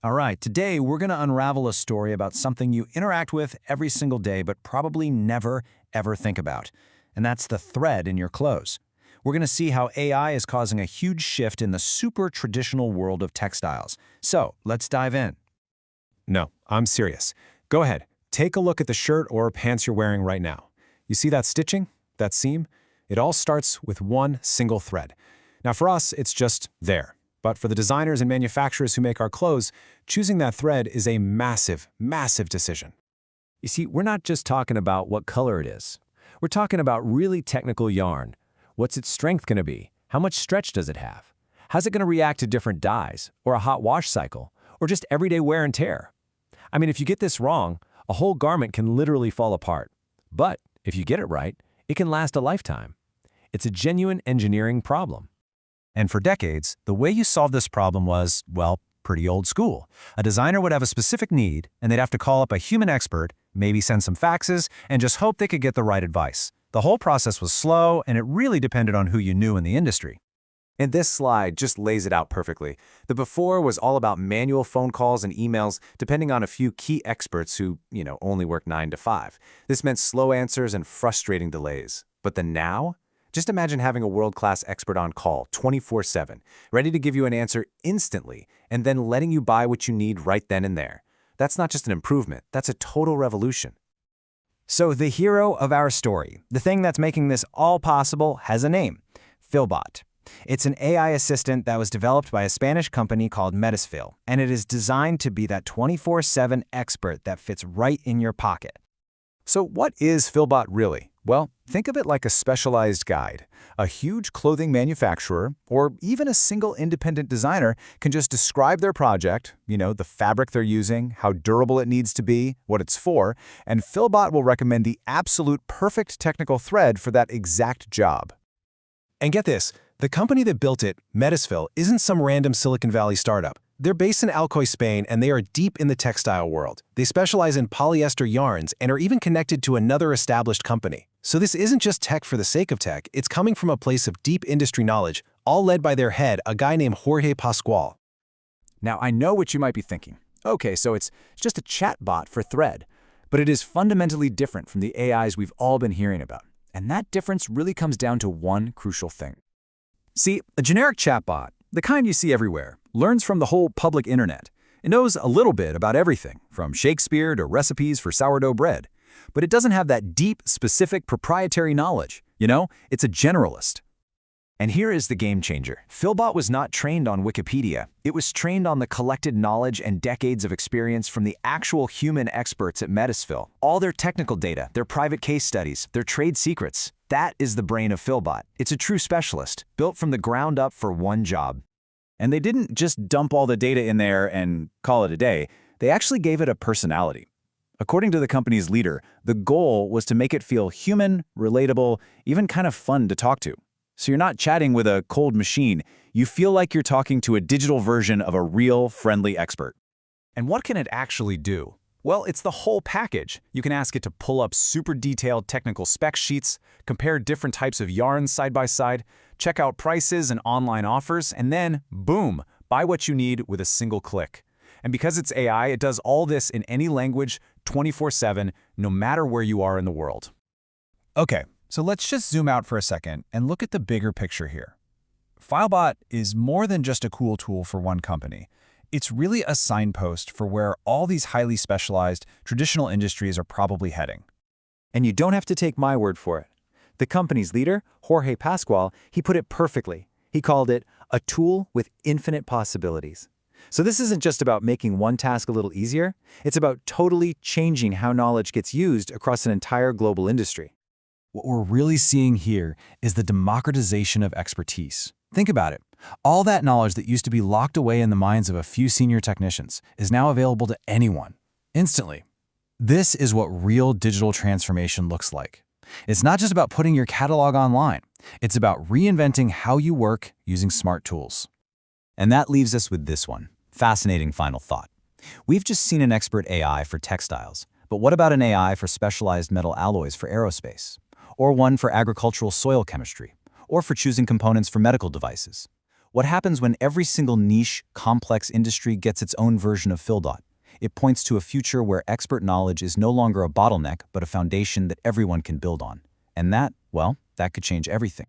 All right, today we're going to unravel a story about something you interact with every single day but probably never, ever think about. And that's the thread in your clothes. We're going to see how AI is causing a huge shift in the super traditional world of textiles. So, let's dive in. No, I'm serious. Go ahead, take a look at the shirt or pants you're wearing right now. You see that stitching, that seam? It all starts with one single thread. Now for us, it's just there. But for the designers and manufacturers who make our clothes, choosing that thread is a massive, massive decision. You see, we're not just talking about what color it is. We're talking about really technical yarn. What's its strength going to be? How much stretch does it have? How's it going to react to different dyes, or a hot wash cycle, or just everyday wear and tear? I mean, if you get this wrong, a whole garment can literally fall apart. But if you get it right, it can last a lifetime. It's a genuine engineering problem. And for decades, the way you solved this problem was, well, pretty old school. A designer would have a specific need, and they'd have to call up a human expert, maybe send some faxes, and just hope they could get the right advice. The whole process was slow, and it really depended on who you knew in the industry. And this slide just lays it out perfectly. The before was all about manual phone calls and emails, depending on a few key experts who, only work 9 to 5. This meant slow answers and frustrating delays. But the now? Just imagine having a world-class expert on call 24/7, ready to give you an answer instantly, and then letting you buy what you need right then and there. That's not just an improvement, that's a total revolution. So the hero of our story, the thing that's making this all possible, has a name: FilBot. It's an AI assistant that was developed by a Spanish company called Medesfil, and it is designed to be that 24/7 expert that fits right in your pocket. So what is FilBot really? Well, think of it like a specialized guide. A huge clothing manufacturer, or even a single independent designer, can just describe their project, the fabric they're using, how durable it needs to be, what it's for, and FilBot will recommend the absolute perfect technical thread for that exact job. And get this, the company that built it, Medesfil, isn't some random Silicon Valley startup. They're based in Alcoy, Spain, and they are deep in the textile world. They specialize in polyester yarns and are even connected to another established company. So this isn't just tech for the sake of tech, it's coming from a place of deep industry knowledge, all led by their head, a guy named Jorge Pascual. Now, I know what you might be thinking. Okay, so it's just a chatbot for Thread, but it is fundamentally different from the AIs we've all been hearing about. And that difference really comes down to one crucial thing. See, a generic chatbot, the kind you see everywhere, learns from the whole public internet. It knows a little bit about everything, from Shakespeare to recipes for sourdough bread. But it doesn't have that deep, specific, proprietary knowledge. It's a generalist. And here is the game changer. FilBot was not trained on Wikipedia. It was trained on the collected knowledge and decades of experience from the actual human experts at Medesfil. All their technical data, their private case studies, their trade secrets. That is the brain of FilBot. It's a true specialist, built from the ground up for one job. And they didn't just dump all the data in there and call it a day. They actually gave it a personality. According to the company's leader, the goal was to make it feel human, relatable, even kind of fun to talk to. So you're not chatting with a cold machine. You feel like you're talking to a digital version of a real, friendly expert. And what can it actually do? Well, it's the whole package. You can ask it to pull up super detailed technical spec sheets, compare different types of yarns side by side, check out prices and online offers, and then, boom, buy what you need with a single click. And because it's AI, it does all this in any language, 24/7, no matter where you are in the world. Okay, so let's just zoom out for a second and look at the bigger picture here. FilBot is more than just a cool tool for one company. It's really a signpost for where all these highly specialized, traditional industries are probably heading. And you don't have to take my word for it. The company's leader, Jorge Pascual, he put it perfectly. He called it a tool with infinite possibilities. So this isn't just about making one task a little easier. It's about totally changing how knowledge gets used across an entire global industry. What we're really seeing here is the democratization of expertise. Think about it. All that knowledge that used to be locked away in the minds of a few senior technicians is now available to anyone, instantly. This is what real digital transformation looks like. It's not just about putting your catalog online. It's about reinventing how you work using smart tools. And that leaves us with this one. Fascinating final thought. We've just seen an expert AI for textiles, but what about an AI for specialized metal alloys for aerospace? Or one for agricultural soil chemistry? Or for choosing components for medical devices? What happens when every single niche, complex industry gets its own version of FilBot? It points to a future where expert knowledge is no longer a bottleneck, but a foundation that everyone can build on. And that, well, that could change everything.